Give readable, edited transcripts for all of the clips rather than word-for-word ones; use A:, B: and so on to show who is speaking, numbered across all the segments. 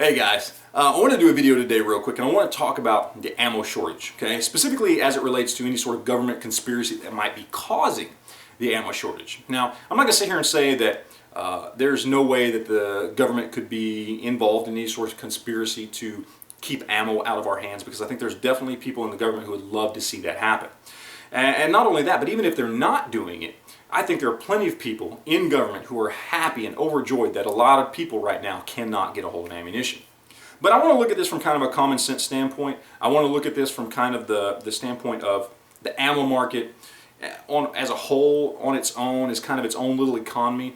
A: Hey guys, I want to do a video today real quick, and I want to talk about the ammo shortage, okay? Specifically as it relates to any sort of government conspiracy that might be causing the ammo shortage. Now, I'm not going to sit here and say that there's no way that the government could be involved in any sort of conspiracy to keep ammo out of our hands, because I think there's definitely people in the government who would love to see that happen. And not only that, but even if they're not doing it, I think there are plenty of people in government who are happy and overjoyed that a lot of people right now cannot get a hold of ammunition. But I want to look at this from kind of a common sense standpoint. I want to look at this from kind of the standpoint of the ammo market as a whole, on its own, is kind of its own little economy.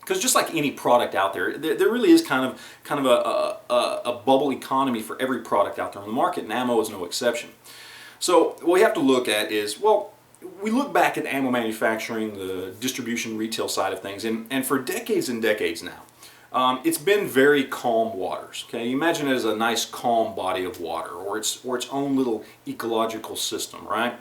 A: Because just like any product out there, there really is kind of a bubble economy for every product out there on the market, and ammo is no exception. So what we have to look at is, well, we look back at ammo manufacturing, the distribution, retail side of things, and for decades and decades now, it's been very calm waters. Okay, imagine it as a nice calm body of water, or its own little ecological system, right?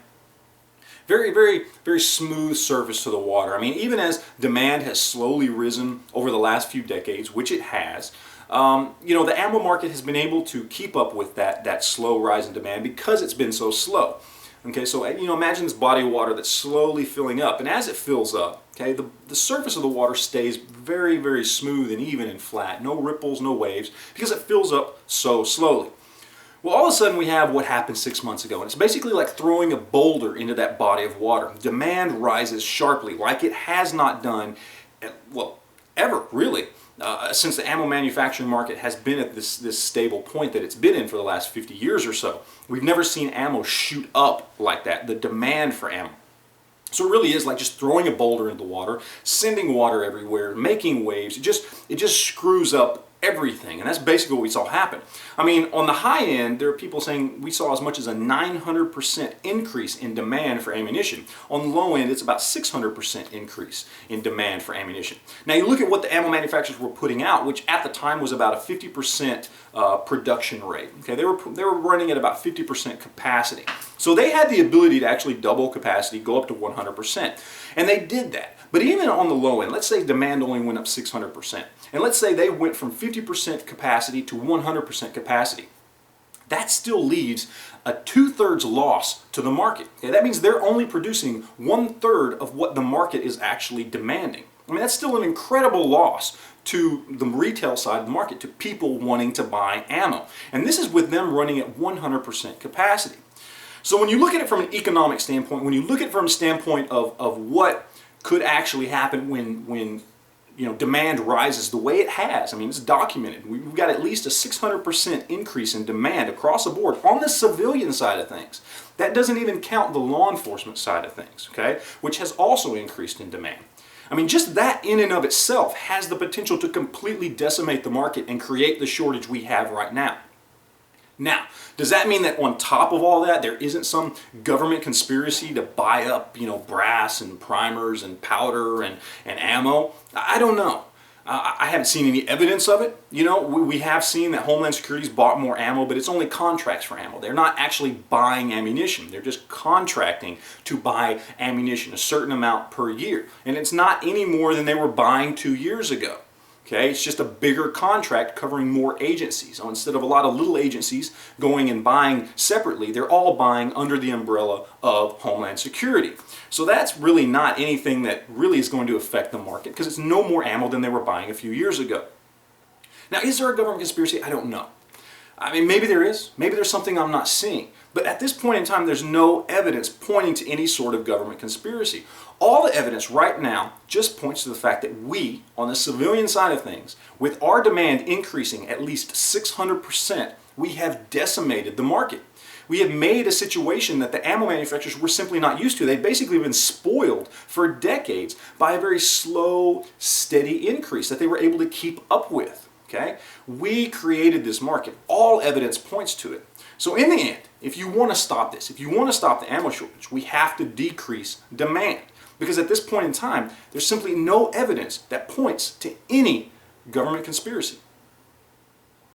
A: Very, very, very smooth surface to the water. I mean, even as demand has slowly risen over the last few decades, which it has, the ammo market has been able to keep up with that slow rise in demand because it's been so slow. Okay, so imagine this body of water that's slowly filling up, and as it fills up, okay, the surface of the water stays very, very smooth and even and flat, no ripples, no waves, because it fills up so slowly. Well, all of a sudden we have what happened 6 months ago, and it's basically like throwing a boulder into that body of water. Demand rises sharply, like it has not done, well, ever, really. Since the ammo manufacturing market has been at this stable point that it's been in for the last 50 years or so. We've never seen ammo shoot up like that, the demand for ammo. So it really is like just throwing a boulder into the water, sending water everywhere, making waves. It just screws up everything, and that's basically what we saw happen. I mean, on the high end, there are people saying we saw as much as a 900% increase in demand for ammunition. On the low end, it's about 600% increase in demand for ammunition. Now, you look at what the ammo manufacturers were putting out, which at the time was about a 50% production rate. Okay, they were running at about 50% capacity. So they had the ability to actually double capacity, go up to 100%, and they did that. But even on the low end, let's say demand only went up 600%, and let's say they went from 50% capacity to 100% capacity. That still leaves a 2/3 loss to the market. Okay, that means they're only producing 1/3 of what the market is actually demanding. I mean, that's still an incredible loss to the retail side of the market, to people wanting to buy ammo. And this is with them running at 100% capacity. So when you look at it from an economic standpoint, when you look at it from a standpoint of what could actually happen when demand rises the way it has. I mean, it's documented. We've got at least a 600% increase in demand across the board on the civilian side of things. That doesn't even count the law enforcement side of things, okay, which has also increased in demand. I mean, just that in and of itself has the potential to completely decimate the market and create the shortage we have right now. Now, does that mean that on top of all that, there isn't some government conspiracy to buy up, brass and primers and powder and ammo? I don't know. I haven't seen any evidence of it. We have seen that Homeland Security's bought more ammo, but it's only contracts for ammo. They're not actually buying ammunition. They're just contracting to buy ammunition, a certain amount per year. And it's not any more than they were buying 2 years ago. Okay, it's just a bigger contract covering more agencies. So instead of a lot of little agencies going and buying separately, they're all buying under the umbrella of Homeland Security. So that's really not anything that really is going to affect the market, because it's no more ammo than they were buying a few years ago. Now, is there a government conspiracy? I don't know. I mean, maybe there is. Maybe there's something I'm not seeing. But at this point in time, there's no evidence pointing to any sort of government conspiracy. All the evidence right now just points to the fact that we, on the civilian side of things, with our demand increasing at least 600%, we have decimated the market. We have made a situation that the ammo manufacturers were simply not used to. They've basically been spoiled for decades by a very slow, steady increase that they were able to keep up with. Okay? We created this market. All evidence points to it. So in the end, if you want to stop this, if you want to stop the ammo shortage, we have to decrease demand. Because at this point in time, there's simply no evidence that points to any government conspiracy.